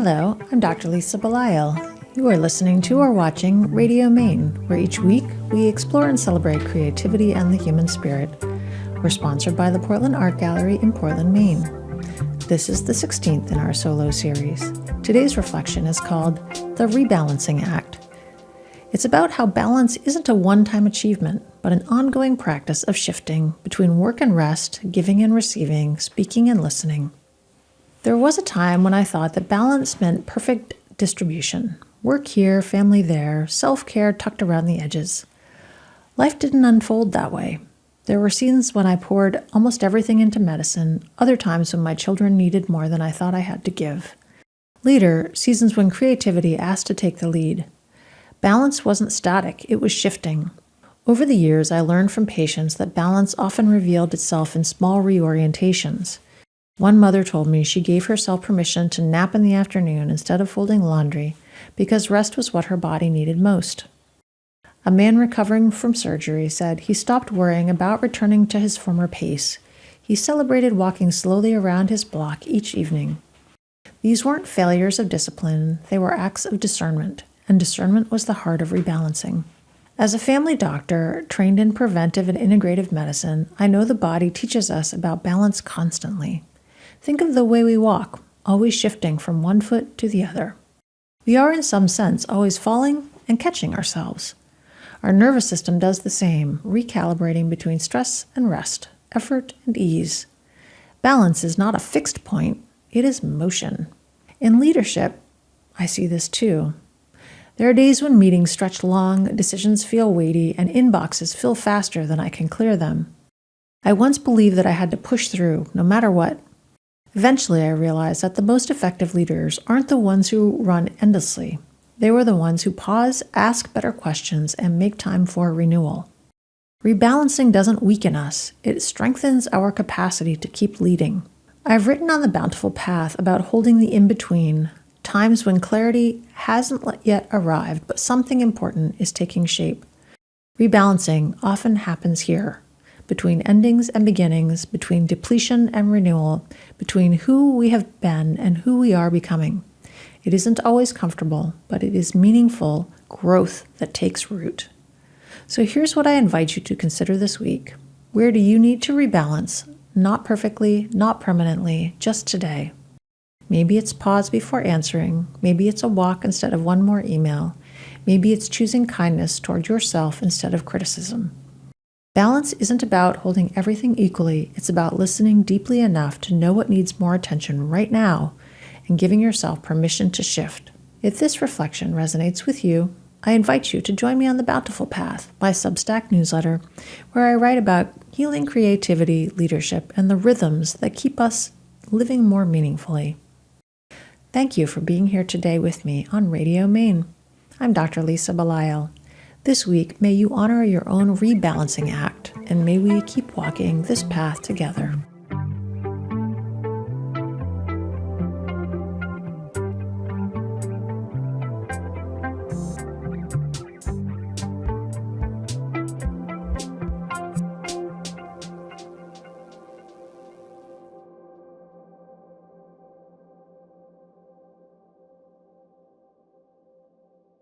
Hello, I'm Dr. Lisa Belisle. You are listening to or watching Radio Maine, where each week we explore and celebrate creativity and the human spirit. We're sponsored by the Portland Art Gallery in Portland, Maine. This is the 16th in our solo series. Today's reflection is called The Rebalancing Act. It's about how balance isn't a one-time achievement, but an ongoing practice of shifting between work and rest, giving and receiving, speaking and listening. There was a time when I thought that balance meant perfect distribution. Work here, family there, self-care tucked around the edges. Life didn't unfold that way. There were seasons when I poured almost everything into medicine, other times when my children needed more than I thought I had to give. Later, seasons when creativity asked to take the lead. Balance wasn't static, it was shifting. Over the years, I learned from patients that balance often revealed itself in small reorientations. One mother told me she gave herself permission to nap in the afternoon instead of folding laundry because rest was what her body needed most. A man recovering from surgery said he stopped worrying about returning to his former pace. He celebrated walking slowly around his block each evening. These weren't failures of discipline, they were acts of discernment, and discernment was the heart of rebalancing. As a family doctor trained in preventive and integrative medicine, I know the body teaches us about balance constantly. Think of the way we walk, always shifting from one foot to the other. We are, in some sense, always falling and catching ourselves. Our nervous system does the same, recalibrating between stress and rest, effort and ease. Balance is not a fixed point, it is motion. In leadership, I see this too. There are days when meetings stretch long, decisions feel weighty, and inboxes fill faster than I can clear them. I once believed that I had to push through, no matter what. Eventually, I realized that the most effective leaders aren't the ones who run endlessly. They were the ones who pause, ask better questions, and make time for renewal. Rebalancing doesn't weaken us. It strengthens our capacity to keep leading. I've written on the Bountiful Path about holding the in-between, times when clarity hasn't yet arrived, but something important is taking shape. Rebalancing often happens here, between endings and beginnings, between depletion and renewal, between who we have been and who we are becoming. It isn't always comfortable, but it is meaningful growth that takes root. So here's what I invite you to consider this week. Where do you need to rebalance? Not perfectly, not permanently, just today. Maybe it's pause before answering. Maybe it's a walk instead of one more email. Maybe it's choosing kindness toward yourself instead of criticism. Balance isn't about holding everything equally. It's about listening deeply enough to know what needs more attention right now and giving yourself permission to shift. If this reflection resonates with you, I invite you to join me on the Bountiful Path, my Substack newsletter, where I write about healing creativity, leadership, and the rhythms that keep us living more meaningfully. Thank you for being here today with me on Radio Maine. I'm Dr. Lisa Belisle. This week, may you honor your own rebalancing act, and may we keep walking this path together.